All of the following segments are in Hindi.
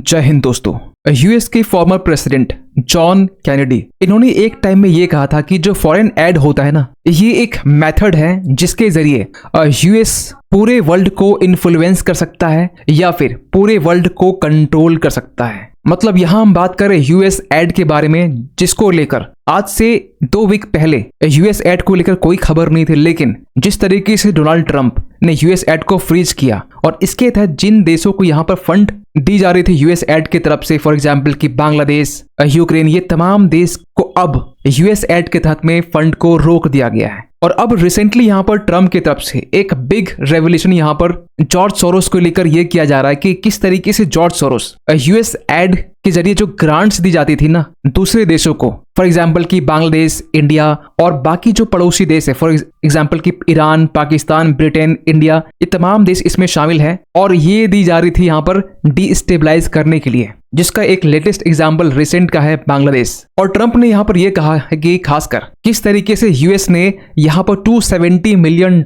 जय हिंद दोस्तों। यूएस के फॉर्मर प्रेसिडेंट जॉन कैनेडी, इन्होंने एक टाइम में ये कहा था कि जो फॉरेन एड होता है ना, ये एक मेथड है जिसके जरिए यूएस पूरे वर्ल्ड को इन्फ्लुएंस कर सकता है या फिर पूरे वर्ल्ड को कंट्रोल कर सकता है। मतलब यहाँ हम बात करें यूएस एड के बारे में, जिसको लेकर आज से 2 वीक पहले यूएस एड को लेकर कोई खबर नहीं थी, लेकिन जिस तरीके से डोनाल्ड ट्रंप ने यूएस एड को फ्रीज किया और इसके तहत जिन देशों को यहाँ पर फंड दी जा रही थी यूएस एड की तरफ से, फॉर एग्जांपल कि बांग्लादेश, यूक्रेन, ये तमाम देश को अब यूएस एड के तहत में फंड को रोक दिया गया है। और अब रिसेंटली यहाँ पर ट्रम्प की तरफ से एक बिग रेवोल्यूशन यहाँ पर जॉर्ज सोरोस को लेकर यह किया जा रहा है कि किस तरीके से जॉर्ज सोरोस यूएस एड के जरिए जो ग्रांट्स दी जाती थी ना दूसरे देशों को, फॉर एग्जाम्पल कि बांग्लादेश, इंडिया और बाकी जो पड़ोसी देश है, फॉर एग्जाम्पल कि ईरान, पाकिस्तान, ब्रिटेन, इंडिया, ये तमाम देश इसमें शामिल हैं और ये दी जा रही थी यहाँ पर डिस्टेबलाइज करने के लिए, जिसका एक लेटेस्ट एग्जाम्पल रिसेंट का है बांग्लादेश। और ट्रंप ने यहाँ पर यह कहा है कि खासकर किस तरीके से यूएस ने यहाँ पर $270 million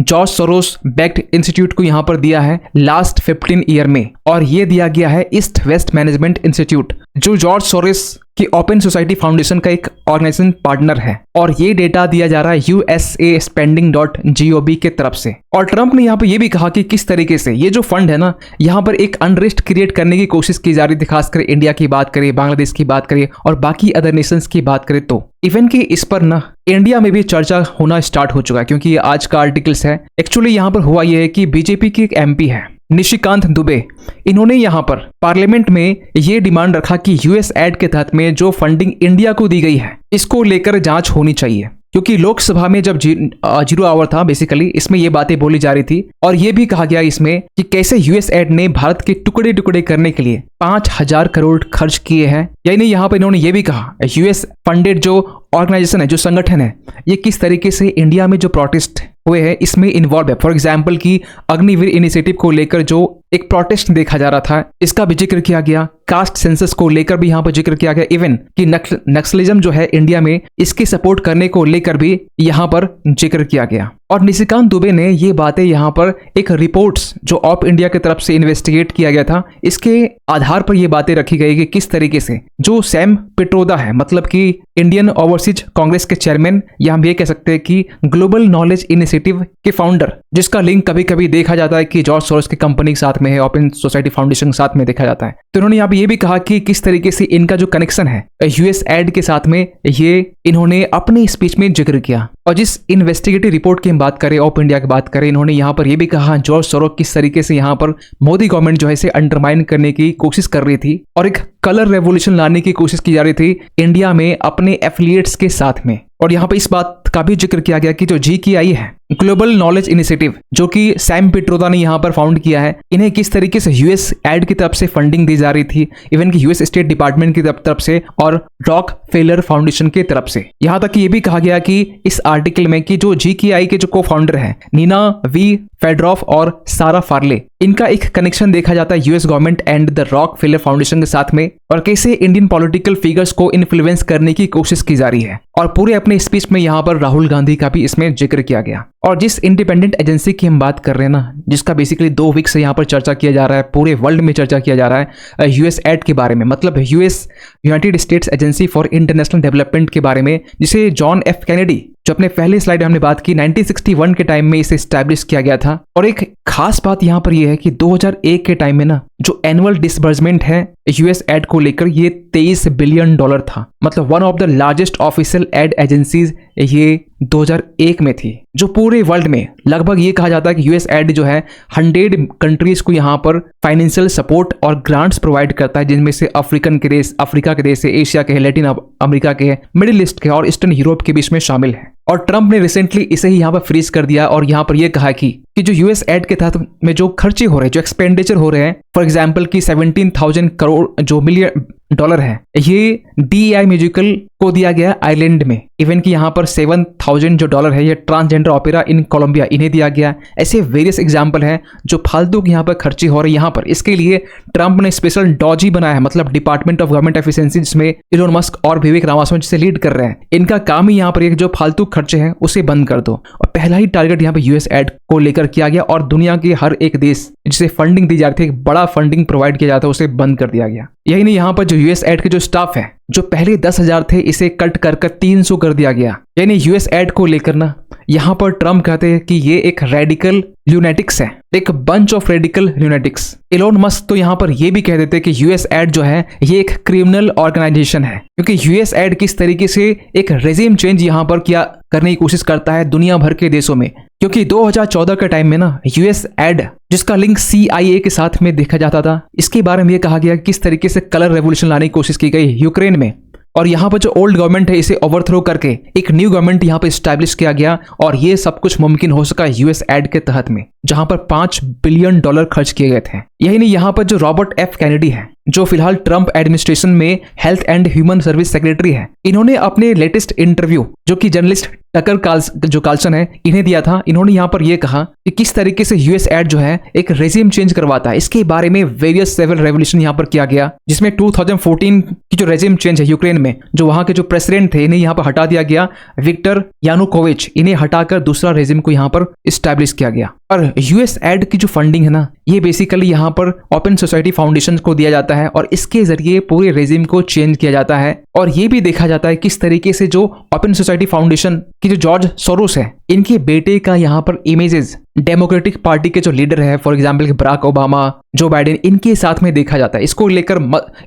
George Soros backed institute को यहाँ पर दिया है लास्ट 15 ईयर में, और ये दिया गया है ईस्ट वेस्ट मैनेजमेंट इंस्टीट्यूट, जो जॉर्ज सोरोस की ओपन सोसाइटी फाउंडेशन का एक ऑर्गेनाइजेशन पार्टनर है। और ये डेटा दिया जा रहा है USAspending.gov के तरफ से। और ट्रंप ने यहाँ पर यह भी कहा कि किस तरीके से ये जो फंड है ना, यहाँ पर एक अनरेस्ट क्रिएट करने की कोशिश की जा रही थी, खासकर इंडिया की बात करें, बांग्लादेश की बात करें और बाकी अदर नेशंस की बात करें तो इवन कि इस पर ना इंडिया में भी चर्चा होना स्टार्ट हो चुका है, क्योंकि ये आज का आर्टिकल्स है। एक्चुअली यहाँ पर हुआ यह है कि बीजेपी की एक MP है निशिकांत दुबे, इन्होंने यहाँ पर पार्लियामेंट में ये डिमांड रखा कि यूएस एड के तहत में जो फंडिंग इंडिया को दी गई है इसको लेकर जांच होनी चाहिए, क्योंकि लोकसभा में जब 0 आवर था बेसिकली, इसमें ये बातें बोली जा रही थी और ये भी कहा गया इसमें कि कैसे यूएस एड ने भारत के टुकड़े टुकड़े करने के लिए 5,000 करोड़ खर्च किए हैं। यानी यहाँ पर इन्होंने ये भी कहा यूएस फंडेड जो ऑर्गेनाइजेशन है, जो संगठन है, ये किस तरीके से इंडिया में जो प्रोटेस्ट हुए हैं इसमें इन्वॉल्व है। फॉर एग्जाम्पल कि अग्निवीर इनिशिएटिव को लेकर जो एक प्रोटेस्ट देखा जा रहा था, इसका भी जिक्र किया गया। कास्ट सेंसस को लेकर भी यहाँ पर जिक्र किया गया। इवन कि नक्सलिज्म जो है इंडिया में, इसकी सपोर्ट करने को लेकर भी यहाँ पर जिक्र किया गया। और निशिकांत दुबे ने ये बातें यहाँ पर एक रिपोर्ट्स जो ऑफ इंडिया की तरफ से इन्वेस्टिगेट किया गया था, इसके आधार पर ये बातें रखी गई कि किस तरीके से जो सैम पिट्रोदा है, मतलब कि इंडियन ओवरसीज कांग्रेस के चेयरमैन, या हम ये कह सकते हैं कि ग्लोबल नॉलेज इनिशिएटिव के फाउंडर, जिसका लिंक कभी कभी देखा जाता है कि जॉर्ज सोरोस की कंपनी के साथ में है, ओपन सोसाइटी फाउंडेशन के साथ में देखा जाता है। तो उन्होंने यहाँ पे ये भी कहा कि किस तरीके से इनका जो कनेक्शन है यूएस एड के साथ में, ये इन्होंने अपनी स्पीच में जिक्र किया। और जिस इन्वेस्टिगेटिव रिपोर्ट की हम बात करें, ऑफ इंडिया की बात करें, इन्होंने यहाँ पर यह भी कहा जॉर्ज सोरोस किस तरीके से यहाँ पर मोदी गवर्नमेंट जो है इसे अंडरमाइन करने की कोशिश कर रही थी और एक कलर रेवोल्यूशन लाने की कोशिश की जा रही थी इंडिया में अपने एफिलिएट्स के साथ में। और यहाँ पे इस बात का भी जिक्र किया गया कि जो GKI है, ग्लोबल नॉलेज इनिशिएटिव, जो कि सैम पिट्रोदा ने यहाँ पर फाउंड किया है, इन्हें किस तरीके से यूएस एड की तरफ से फंडिंग दी जा रही थी, इवन कि यूएस स्टेट डिपार्टमेंट की तरफ से और रॉक फेलर फाउंडेशन की तरफ से। यहाँ तक कि ये भी कहा गया कि इस आर्टिकल में कि जो GKI के जो को फाउंडर है नीना वी फेडरॉफ और सारा फार्ले, इनका एक कनेक्शन देखा जाता है US government and the rock failure foundation के साथ में, और कैसे इंडियन पॉलिटिकल फिगर्स को इन्फ्लुएंस करने की कोशिश की जा रही है। और पूरे अपने स्पीच में यहाँ पर राहुल गांधी का भी इसमें जिक्र किया गया। और जिस इंडिपेंडेंट एजेंसी की हम बात कर रहे हैं ना, जिसका बेसिकली 2 वीक से यहाँ पर चर्चा किया जा रहा है, पूरे वर्ल्ड में चर्चा किया जा रहा है यूएस एड के बारे में, मतलब United states agency for international development के बारे में, जिसे जॉन F कैनेडी, जो अपने पहले स्लाइड में हमने बात की, 1961 के टाइम में इसे स्टैब्लिश किया गया था। और एक खास बात यहाँ पर यह है कि 2001 के टाइम में ना जो एनुअल डिसबर्समेंट है यूएस एड को लेकर, ये $23 बिलियन था। मतलब one of the largest official ad agencies ये 2001 में थी, जो पूरे वर्ल्ड में लगभग ये कहा जाता है कि यूएस एड जो है 100 कंट्रीज को यहाँ पर फाइनेंशियल सपोर्ट और ग्रांट्स प्रोवाइड करता है, जिनमें से अफ्रीका के देश है, एशिया के है, लैटिन अमेरिका के है, मिडिल ईस्ट के और ईस्टर्न यूरोप के बीच में शामिल है। और ट्रंप ने रिसेंटली इसे ही यहाँ पर फ्रीज कर दिया और यहाँ पर यह कहा कि जो यूएस एड के तहत में जो खर्चे हो रहे हैं, जो एक्सपेंडिचर हो रहे हैं, फॉर एग्जाम्पल कि 17,000 करोड़ जो मिलियन डॉलर है, ये DEI म्यूजिकल को दिया गया आइलैंड में। इवन कि यहाँ पर 7,000 जो डॉलर है ये ट्रांसजेंडर ओपेरा इन कोलंबिया, इन्हें दिया गया। ऐसे वेरियस एग्जाम्पल हैं जो फालतू यहाँ पर खर्चे हो रहे हैं यहाँ पर। इसके लिए ट्रंप ने स्पेशल डॉजी बनाया है, मतलब डिपार्टमेंट ऑफ गवर्नमेंट एफिशिएंसी, जिसमें इलोन मस्क और विवेक रामास्वामी जिसे लीड कर रहे हैं। इनका काम ही यहाँ पर एक जो फालतू खर्चे हैं उसे बंद कर दो। और पहला ही टारगेट यहाँ पर यूएस एड को लेकर किया गया और दुनिया के हर एक देश जिसे फंडिंग दी जा रही थी, एक बड़ा बड़ा फंडिंग प्रोवाइड किया जाता है उसे बंद कर दिया गया। यही नहीं, यहाँ पर जो यूएस एड के जो स्टाफ है जो पहले 10,000 थे इसे कट कर 300 कर दिया गया। यानी यूएस एड को लेकर ना यहाँ पर ट्रम्प कहते हैं कि ये एक रेडिकल ल्यूनेटिक्स है, एक bunch of radical lunatics. Elon Musk तो यहाँ पर ये भी कह देते कि यूएस एड जो है ये एक क्रिमिनल ऑर्गेनाइजेशन है, क्योंकि यूएस एड किस तरीके से एक रेजिम चेंज यहाँ पर क्या करने की कोशिश करता है दुनिया भर के देशों में। क्योंकि 2014 के टाइम में ना यूएस एड जिसका लिंक CIA के साथ में देखा जाता था, इसके बारे में ये कहा गया किस तरीके से कलर रेवोल्यूशन लाने की कोशिश की गई यूक्रेन में, और यहाँ पर जो ओल्ड गवर्नमेंट है इसे ओवरथ्रो करके एक न्यू गवर्नमेंट यहाँ पे स्टैब्लिश किया गया। और ये सब कुछ मुमकिन हो सका यूएस एड के तहत में, जहां पर $5 बिलियन खर्च किए गए थे। यही नहीं, यहाँ पर जो रॉबर्ट F कैनेडी है जो फिलहाल ट्रम्प एडमिनिस्ट्रेशन में health and human service secretary है, इन्होंने अपने लेटेस्ट इंटरव्यू जो कि जर्नलिस्ट टकर कार्लसन है इन्हें दिया था। इन्होंने यहाँ पर यह कहा कि किस तरीके से यूएस एड जो है एक रेजिम चेंज करवाता है। इसके बारे में वेरियस सिविल रेवोल्यूशन यहाँ पर किया गया, जिसमें 2014 की जो रेजिम चेंज है यूक्रेन में, जो वहां के जो प्रेसिडेंट थे इन्हें यहाँ पर हटा दिया गया, विक्टर यानुकोविच, इन्हें हटाकर दूसरा रेजिम को यहाँ पर स्टैब्लिश किया गया। और यूएस एड की जो फंडिंग है ना ये बेसिकली यहाँ पर ओपन सोसाइटी फाउंडेशन को दिया जाता है और इसके जरिए पूरे रेजिम को चेंज किया जाता है। और ये भी देखा जाता है किस तरीके से जो ओपन सोसाइटी फाउंडेशन की जो जॉर्ज सोरोस है इनके बेटे का यहाँ पर इमेजेस डेमोक्रेटिक पार्टी के जो लीडर है for example Barack Obama, Joe Biden, इनके साथ में देखा जाता है। इसको लेकर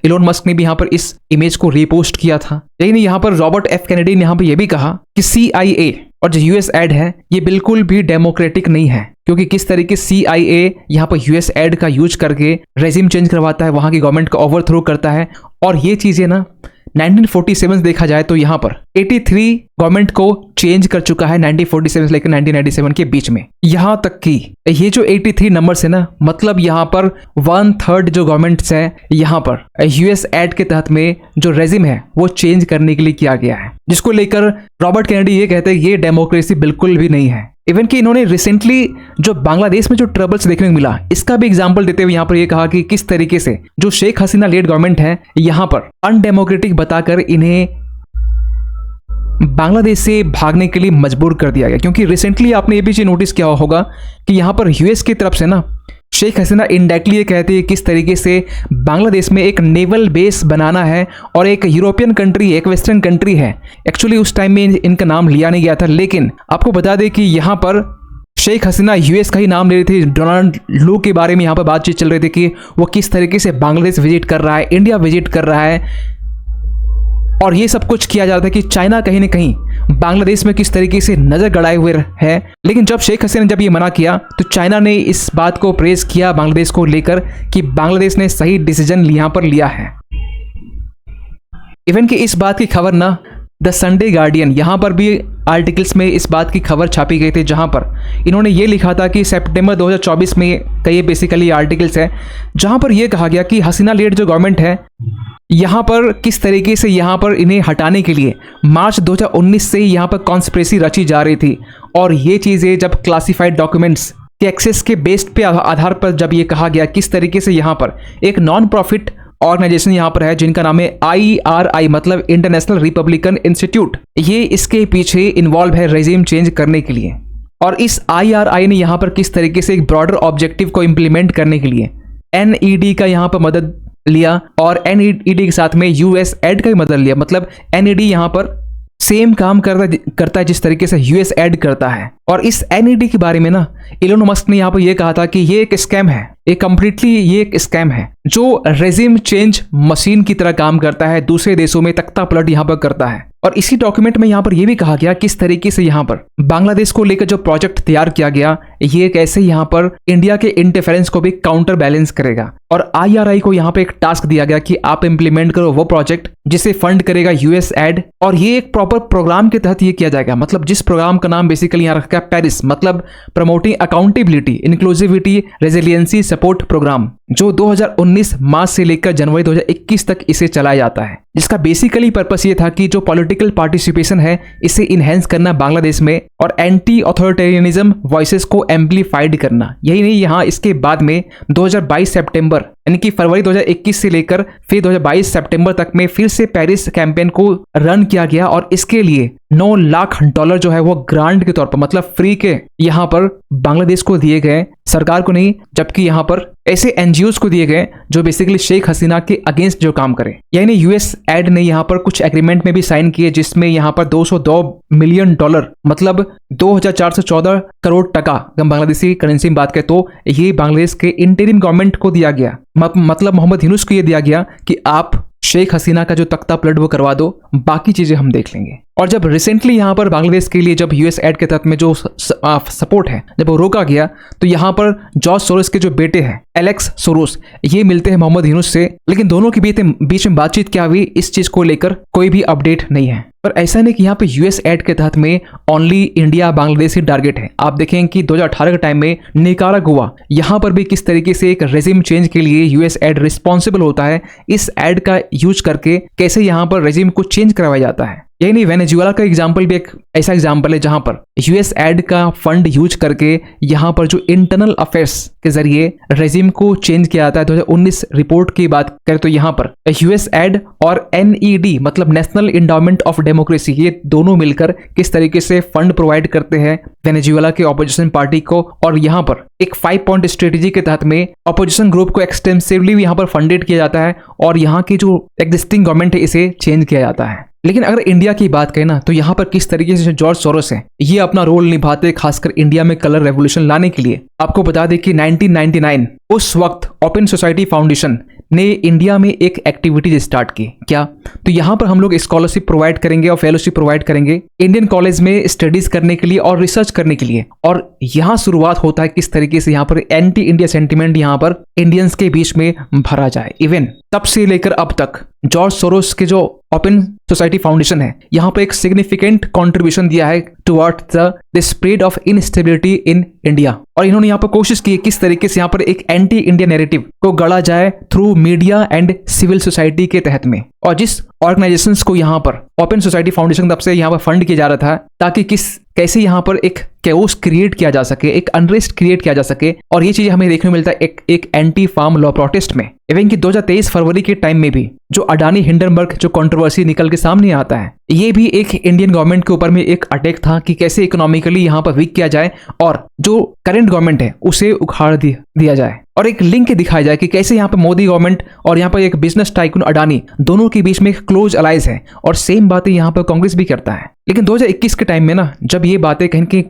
इलोन मस्क ने भी यहाँ पर इस इमेज को रीपोस्ट किया था। लेकिन यहाँ पर रॉबर्ट F कैनेडी ने यहाँ पर यह भी कहा कि CIA और जो यूएस एड है ये बिल्कुल भी डेमोक्रेटिक नहीं है, क्योंकि किस तरीके CIA यहाँ पर यूएस एड का यूज करके रेजिम चेंज करवाता है, वहां की गवर्नमेंट को ओवरथ्रो करता है। और ये चीजें ना 1947 देखा जाए तो यहाँ पर 83 गवर्नमेंट को चेंज कर चुका है 1947 से लेकर 1997 के बीच में। यहाँ तक कि ये जो 83 नंबर्स है ना, मतलब यहाँ पर 1/3 जो गवर्नमेंट्स है यहाँ पर यूएस एड के तहत में जो रेजिम है वो चेंज करने के लिए किया गया है, जिसको लेकर रॉबर्ट कैनेडी ये कहते हैं ये डेमोक्रेसी बिल्कुल भी नहीं है। इवन कि इन्होंने रिसेंटली जो बांग्लादेश में जो ट्रबल्स देखने को मिला इसका भी एग्जांपल देते हुए यहाँ पर ये कहा कि किस तरीके से जो शेख हसीना लेड गवर्नमेंट है यहाँ पर अनडेमोक्रेटिक बताकर इन्हें बांग्लादेश से भागने के लिए मजबूर कर दिया गया। क्योंकि रिसेंटली आपने ये भी चीज नोटिस किया होगा कि यहाँ पर यूएस की तरफ से ना शेख हसीना इनडायरेक्टली ये कहती है किस तरीके से बांग्लादेश में एक नेवल बेस बनाना है, और एक यूरोपियन कंट्री, एक वेस्टर्न कंट्री है। एक्चुअली उस टाइम में इनका नाम लिया नहीं गया था, लेकिन आपको बता दें कि यहाँ पर शेख हसीना यूएस का ही नाम ले रही थी। डोनाल्ड लू के बारे में यहाँ पर बातचीत चल रही थी कि वो किस तरीके से बांग्लादेश विजिट कर रहा है, इंडिया विजिट कर रहा है, और ये सब कुछ किया जा रहा था कि चाइना कहीं ना कहीं बांग्लादेश में किस तरीके से नजर गड़ाए हुए है। लेकिन जब शेख हसीना ने जब ये मना किया तो चाइना ने इस बात को प्रेज किया बांग्लादेश को लेकर कि बांग्लादेश ने सही डिसीजन यहाँ पर लिया है। इवन कि इस बात की खबर ना द संडे गार्डियन, यहाँ पर भी आर्टिकल्स में इस बात की खबर छापी गई थी, जहाँ पर इन्होंने ये लिखा था कि सितंबर 2024 में का ये बेसिकली आर्टिकल्स है जहाँ पर यह कहा गया कि हसीना लेड जो गवर्नमेंट है यहाँ पर किस तरीके से यहाँ पर इन्हें हटाने के लिए मार्च 2019 से ही यहाँ पर कॉन्स्पिरेसी रची जा रही थी। और ये चीज़ें जब क्लासिफाइड डॉक्यूमेंट्स के एक्सेस के बेस्ड पे आधार पर जब ये कहा गया किस तरीके से यहाँ पर एक नॉन प्रॉफिट ऑर्गेनाइजेशन यहाँ पर है जिनका नाम है IRI, मतलब इंटरनेशनल रिपब्लिकन इंस्टीट्यूट, ये इसके पीछे इन्वॉल्व है रेजिम चेंज करने के लिए। और इस IRI ने यहाँ पर किस तरीके से एक ब्रॉडर ऑब्जेक्टिव को इम्प्लीमेंट करने के लिए NED का यहाँ पर मदद लिया, और NED के साथ में यूएस एड का भी मदद लिया। मतलब NED यहाँ पर सेम काम करता है जिस तरीके से यूएस एड करता है। और इस NED के बारे में ना इलोन मस्क ने यहाँ पर यह कहा था कि ये एक स्कैम है, ये एक स्कैम है जो रेजिम चेंज मशीन की तरह काम करता है, दूसरे देशों में तख्ता पलट यहाँ पर करता है। और इसी डॉक्यूमेंट में यहाँ पर यह भी कहा गया किस तरीके से यहाँ पर बांग्लादेश को लेकर जो प्रोजेक्ट तैयार किया गया ये कैसे यहाँ पर इंडिया के इंटरफेरेंस को भी काउंटर बैलेंस करेगा। और IRI को यहाँ पे एक टास्क दिया गया कि आप इंप्लीमेंट करो वो प्रोजेक्ट जिसे फंड करेगा यूएस एड, और ये एक प्रॉपर प्रोग्राम के तहत ये किया जाएगा। मतलब जिस प्रोग्राम का नाम बेसिकली यहाँ रखा है पेरिस, मतलब promoting accountability, inclusivity, resiliency support programme, जो 2019 मार्च से लेकर जनवरी 2021 तक इसे चलाया जाता है, जिसका बेसिकली पर्पस ये था कि जो पॉलिटिकल पार्टिसिपेशन है इसे इनहेंस करना बांग्लादेश में, और एंटी ऑथोरिटेरियनिज्म वॉइसेस को एम्प्लीफाइड करना। यही नहीं, यहाँ इसके बाद में 2022 सितंबर यानी कि फरवरी 2021 से लेकर फिर 2022 सितंबर तक में फिर से पेरिस कैंपेन को रन किया गया, और इसके लिए $9 लाख जो है वो ग्रांट के तौर पर, मतलब फ्री के यहाँ पर बांग्लादेश को दिए गए, सरकार को नहीं, जबकि यहाँ पर ऐसे NGO एनजीओज को दिए गए जो बेसिकली शेख हसीना के अगेंस्ट जो काम करे। यानी यूएस एड ने यहाँ पर कुछ एग्रीमेंट में भी साइन किए जिसमें यहाँ पर $202 मिलियन मतलब 2414 करोड़ टका, अगर बांग्लादेशी करेंसी में बात करें तो ये बांग्लादेश के इंटरिम गवर्नमेंट को दिया गया। मतलब मोहम्मद यूनुस को ये दिया गया कि आप शेख हसीना का जो तख्ता पलट वो करवा दो, बाकी चीजें हम देख लेंगे। और जब रिसेंटली यहाँ पर बांग्लादेश के लिए जब यूएस एड के तहत में जो सपोर्ट है जब वो रोका गया, तो यहाँ पर जॉर्ज सोरोस के जो बेटे हैं एलेक्स सोरोस, ये मिलते हैं मोहम्मद यूनुस से, लेकिन दोनों के बीच में बातचीत क्या हुई इस चीज को लेकर कोई भी अपडेट नहीं है। पर ऐसा नहीं कि यहाँ पे यूएस एड के तहत में ओनली इंडिया बांग्लादेश ही टारगेट है। आप देखें कि 2018 के टाइम में निकारागुआ यहाँ पर भी किस तरीके से एक रेजिम चेंज के लिए यूएस एड रिस्पॉन्सिबल होता है। इस एड का यूज करके कैसे यहाँ पर रेजिम को चेंज करवाया जाता है। यही नहीं, वेनेजुएला का एग्जाम्पल भी एक ऐसा एग्जाम्पल है जहां पर यूएस एड का फंड यूज करके यहां पर जो इंटरनल अफेयर्स के जरिए रेजिम को चेंज किया जाता है। 2019 रिपोर्ट की बात करें तो यहां पर यूएस एड और एनईडी मतलब नेशनल एंडाउमेंट ऑफ डेमोक्रेसी, ये दोनों मिलकर किस तरीके से फंड प्रोवाइड करते हैं वेनेजुएला के ऑपोजिशन पार्टी को। और यहां पर एक 5 पॉइंट स्ट्रेटेजी के तहत में ऑपोजिशन ग्रुप को एक्सटेंसिवली यहां पर फंडेड किया जाता है और यहां की जो एग्जिस्टिंग गवर्नमेंट है इसे चेंज किया जाता है। लेकिन अगर इंडिया की बात करें ना, तो यहाँ पर किस तरीके से जॉर्ज सोरोस है ये अपना रोल निभाते, खासकर इंडिया में कलर रेवोल्यूशन लाने के लिए। आपको बता दें कि 1999 उस वक्त ओपन सोसाइटी फाउंडेशन ने इंडिया में एक एक्टिविटीज स्टार्ट की। क्या? तो यहाँ पर हम लोग स्कॉलरशिप प्रोवाइड करेंगे और फेलोशिप प्रोवाइड करेंगे इंडियन कॉलेज में स्टडीज करने के लिए और रिसर्च करने के लिए। और यहाँ शुरुआत होता है किस तरीके से यहाँ पर एंटी इंडिया सेंटिमेंट यहाँ पर इंडियंस के बीच में भरा जाए। इवन तब से लेकर अब तक जॉर्ज सोरोस के जो ओपन सोसाइटी फाउंडेशन है यहाँ पर एक सिग्निफिकेंट कंट्रीब्यूशन दिया है towards the spread of instability in India. और इन्होंने यहाँ पर कोशिश की किस तरीके से यहाँ पर एक एंटी इंडिया नैरेटिव को गढ़ा जाए through media and civil society के तहत में। और जिस ऑर्गेनाइजेशंस को यहाँ पर ओपन सोसाइटी फाउंडेशन तब से यहाँ पर फंड किया जा रहा था ताकि कैसे यहाँ पर एक कैओस क्रिएट किया जा सके, एक अनरेस्ट क्रिएट किया जा सके। और ये चीज हमें देखने को मिलता है एक एंटी फार्म लॉ प्रोटेस्ट में। इवन कि 2023 फरवरी के टाइम में भी जो अडानी हिंडनबर्ग जो कंट्रोवर्सी निकल के सामने आता है, ये भी एक इंडियन गवर्नमेंट के ऊपर में एक अटैक था कि कैसे इकोनॉमिकली यहाँ पर वीक किया जाए और जो करंट गवर्नमेंट है उसे उखाड़ दिया जाए। और एक लिंक दिखाया जाए कि कैसे यहाँ पर मोदी गवर्नमेंट और यहाँ पर एक बिजनेस टाइकून अडानी दोनों के बीच में एक क्लोज अलाइज है। और सेम बातें यहाँ पर कांग्रेस भी करता है। लेकिन 2021 के टाइम में ना, जब ये बातें कहीं कि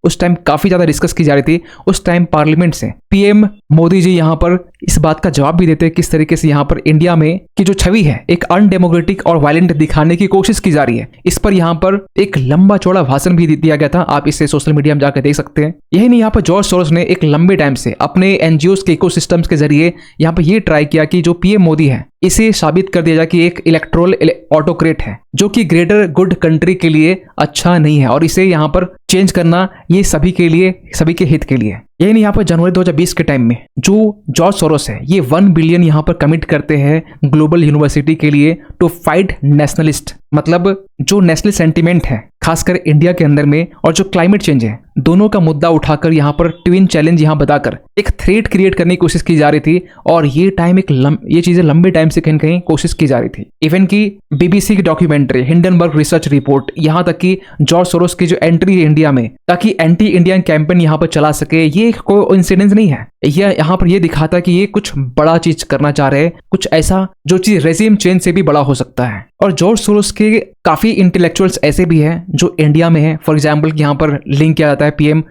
उस टाइम काफी ज्यादा डिस्कस की जा रही थी, उस टाइम पार्लियामेंट से पीएम मोदी जी यहाँ पर इस बात का जवाब भी देते हैं किस तरीके से यहाँ पर इंडिया में की जो छवि है एक अनडेमोक्रेटिक और वायलेंट दिखाने की कोशिश की जा रही है। इस पर यहाँ पर एक लंबा चौड़ा भाषण भी दिया गया था। आप इसे सोशल मीडिया में जाकर देख सकते हैं। यही नहीं, यहाँ पर जॉर्ज सोरोस ने एक लंबे टाइम से अपने एनजीओज के इकोसिस्टम्स के जरिए यहाँ पर ये ट्राई किया कि जो पीएम मोदी है इसे साबित कर दिया जाए कि एक इलेक्ट्रोल ऑटोक्रेट है जो कि ग्रेटर गुड कंट्री के लिए अच्छा नहीं है और इसे यहाँ पर चेंज करना ये सभी के लिए, सभी के हित के लिए। यही नहीं, यहाँ पर जनवरी 2020 के टाइम में जो जॉर्ज सोरोस है ये 1 बिलियन यहाँ पर कमिट करते हैं ग्लोबल यूनिवर्सिटी के लिए टू फाइट नेशनलिस्ट, मतलब जो नेशनल सेंटिमेंट है खासकर इंडिया के अंदर में और जो क्लाइमेट चेंज है, दोनों का मुद्दा उठाकर यहाँ पर ट्विन चैलेंज यहाँ बताकर एक थ्रेट क्रिएट करने की कोशिश की जा रही थी। और ये टाइम ये चीजें लंबे टाइम से कहीं कहीं कोशिश की जा रही थी। इवन की बीबीसी की डॉक्यूमेंट्री हिंडनबर्ग रिसर्च रिपोर्ट, यहाँ तक कि जॉर्ज सोरोस की जो एंट्री है इंडिया में ताकि एंटी इंडियन कैंपेन यहाँ पर चला सके, ये कोई इंसिडेंस नहीं है। यह यहाँ पर ये दिखाता कि ये कुछ बड़ा चीज करना चाह रहे हैं, कुछ ऐसा जो चीज रेजिम चेंज से भी बड़ा हो सकता है। और जॉर्ज सोरोस के काफी इंटेलेक्चुअल्स ऐसे भी हैं जो इंडिया में हैं। फॉर एग्जांपल यहाँ पर लिंक किया जाता है पीएम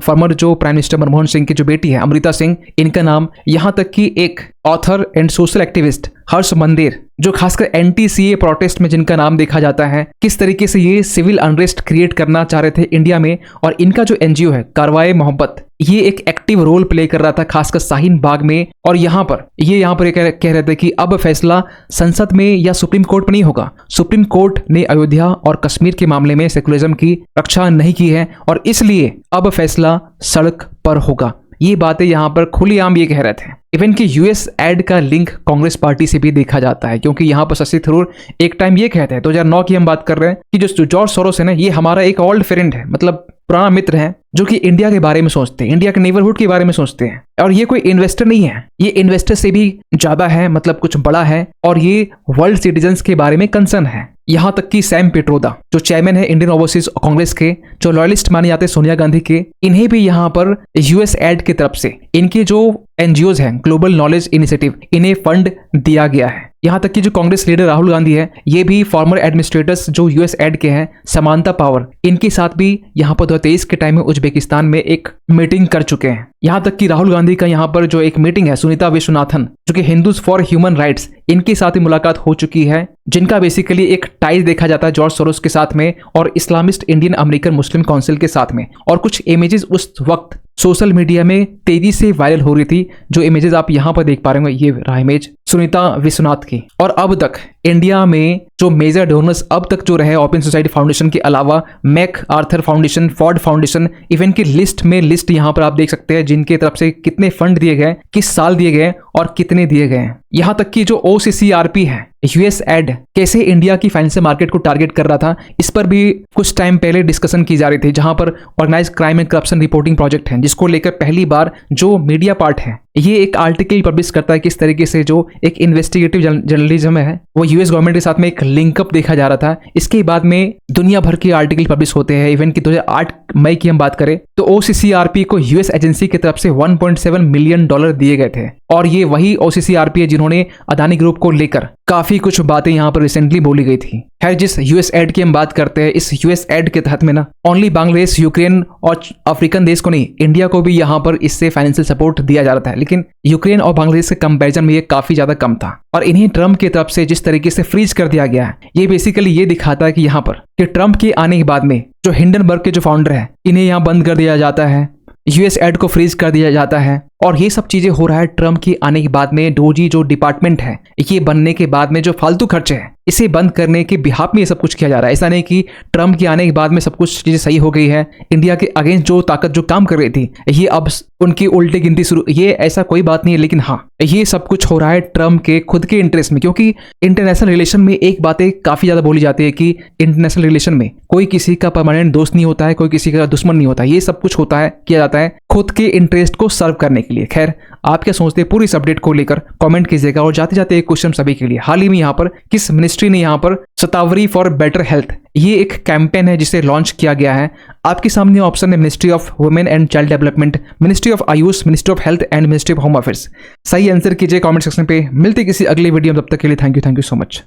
फॉर्मर जो प्राइम मिनिस्टर मनमोहन सिंह की जो बेटी है अमृता सिंह, इनका नाम, यहाँ तक कि एक ऑथर एंड सोशल एक्टिविस्ट हर्ष मंदिर जो खासकर एंटी सीए प्रोटेस्ट में जिनका नाम देखा जाता है, किस तरीके से ये सिविल अनरेस्ट क्रिएट करना चाह रहे थे इंडिया में। और इनका जो एनजीओ है कारवाए मोहब्बत, ये एक एक्टिव रोल प्ले कर रहा था खासकर शाहीन बाग में। और यहाँ पर कह रहे थे कि अब फैसला संसद में या सुप्रीम कोर्ट में नहीं होगा। सुप्रीम कोर्ट ने अयोध्या और कश्मीर के मामले में सेकुलरिज्म की रक्षा नहीं की है और इसलिए अब फैसला सड़क पर होगा। ये बातें यहाँ पर खुलेआम ये कह रहे थे। इवन कि यूएस एड का लिंक कांग्रेस पार्टी से भी देखा जाता है, क्योंकि यहाँ पर शशि थरूर एक टाइम ये कहते हैं, 2009 की हम बात कर रहे हैं, कि जो जॉर्ज सोरोस है ना, ये हमारा एक ओल्ड फ्रेंड है, मतलब पुराना मित्र है जो कि इंडिया के बारे में सोचते हैं, इंडिया के नेबरहुड के बारे में सोचते हैं। और ये कोई इन्वेस्टर नहीं है, ये इन्वेस्टर से भी ज्यादा है, मतलब कुछ बड़ा है, और ये वर्ल्ड सिटीजन्स के बारे में कंसर्न है। यहाँ तक कि सैम पिट्रोदा जो चेयरमैन है इंडियन ओवरसीज कांग्रेस के, जो लॉयलिस्ट माने जाते हैं सोनिया गांधी के, इन्हें भी यहाँ पर यूएस एड की तरफ से इनके जो एनजीओज हैं, ग्लोबल नॉलेज इनिशिएटिव, इन्हें फंड दिया गया है। यहाँ तक कि जो कांग्रेस लीडर राहुल गांधी है, ये भी फॉर्मर एडमिनिस्ट्रेटर्स जो यूएस एड के हैं, समानता पावर, इनके साथ भी यहाँ पर 2023 के टाइम में उज्बेकिस्तान में एक मीटिंग कर चुके हैं। यहाँ तक कि राहुल गांधी का यहाँ पर जो एक मीटिंग है सुनीता विश्वनाथन जो कि हिंदूज फॉर ह्यूमन राइट्स, इनके साथ ही मुलाकात हो चुकी है, जिनका बेसिकली एक टाइज देखा जाता है जॉर्ज सोरोस के साथ में और इस्लामिस्ट इंडियन अमेरिकन मुस्लिम काउंसिल के साथ में। और कुछ इमेजेस उस वक्त सोशल मीडिया में तेजी से वायरल हो रही थी, जो इमेजेस आप यहाँ पर देख पा रहे होंगे, ये रहा इमेज सुनीता विश्वनाथ की। और अब तक इंडिया में जो मेजर डोनर्स अब तक जो रहे ओपन सोसाइटी फाउंडेशन के अलावा MacArthur foundation, Ford foundation, even की लिस्ट यहाँ पर आप देख सकते हैं जिनके तरफ से कितने फंड दिए गए, किस साल दिए गए और कितने दिए गए। यहाँ तक कि जो OCCRP है, यूएस एड कैसे इंडिया की फाइनेंशियल मार्केट को टारगेट कर रहा था, इस पर भी कुछ टाइम पहले डिस्कशन की जा रही थी, जहां पर organise crime and corruption reporting project है, जिसको लेकर पहली बार जो मीडिया पार्ट है ये एक आर्टिकल पब्लिश करता है किस तरीके से जो एक इन्वेस्टिगेटिव जर्नलिज्म है वो यूएस गवर्नमेंट के साथ में एक लिंकअप देखा जा रहा था। इसके बाद में दुनिया भर के आर्टिकल पब्लिश होते हैं। इवन की 2008 मई की हम बात करें तो OCCRP को यूएस एजेंसी की तरफ से $1.7 मिलियन दिए गए थे, और ये वही OCCRP है जिन्होंने अदानी ग्रुप को लेकर काफी कुछ बातें यहाँ पर रिसेंटली बोली गई थी। खैर, जिस यूएस एड की हम बात करते हैं, इस यूएस एड के तहत में ना ओनली बांग्लादेश, यूक्रेन और अफ्रीकन देश को नहीं, इंडिया को भी यहाँ पर इससे फाइनेंशियल सपोर्ट दिया जा रहा था, लेकिन यूक्रेन और बांग्लादेश के कंपैरिजन में ये काफी ज्यादा कम था। और इन्हीं ट्रम्प की तरफ से जिस तरीके से फ्रीज कर दिया गया है, ये बेसिकली ये दिखाता है कि यहाँ पर कि ट्रम्प के आने के बाद में जो हिंडनबर्ग के जो फाउंडर है, इन्हें यहाँ बंद कर दिया जाता है, यूएस एड को फ्रीज कर दिया जाता है। और ये सब चीजें हो रहा है ट्रम्प के आने के बाद में। डोजी जो डिपार्टमेंट है, ये बनने के बाद में जो फालतू खर्चे हैं, इसे बंद करने के बिहाफ में ये सब कुछ किया जा रहा है। ऐसा नहीं कि ट्रम्प के आने के बाद में सब कुछ चीजें सही हो गई है, इंडिया के अगेंस्ट जो ताकत जो काम कर रही थी ये अब उनकी उल्टी गिनती शुरू, ये ऐसा कोई बात नहीं है। लेकिन हाँ, ये सब कुछ हो रहा है ट्रम्प के खुद के इंटरेस्ट में, क्योंकि इंटरनेशनल रिलेशन में एक बातें काफी ज्यादा बोली जाती है कि इंटरनेशनल रिलेशन में कोई किसी का परमानेंट दोस्त नहीं होता है, कोई किसी का दुश्मन नहीं होता है। ये सब कुछ होता है, किया जाता है खुद के इंटरेस्ट को सर्व करने के लिए। खैर, आप क्या सोचते हैं पूरी इस अपडेट को लेकर कमेंट कीजिएगा। और जाते जाते एक क्वेश्चन सभी के लिए, हाल ही में यहाँ पर किस मिनिस्ट्री ने यहाँ पर शतावरी फॉर बेटर हेल्थ, ये एक कैंपेन है जिसे लॉन्च किया गया है। आपके सामने ऑप्शन है ministry of women and child development, ministry of Ayush, ministry of health and ministry of home affairs. सही आंसर कीजिए कमेंट सेक्शन पे। मिलते किसी अगले वीडियो में, तब तक के लिए थैंक यू सो मच।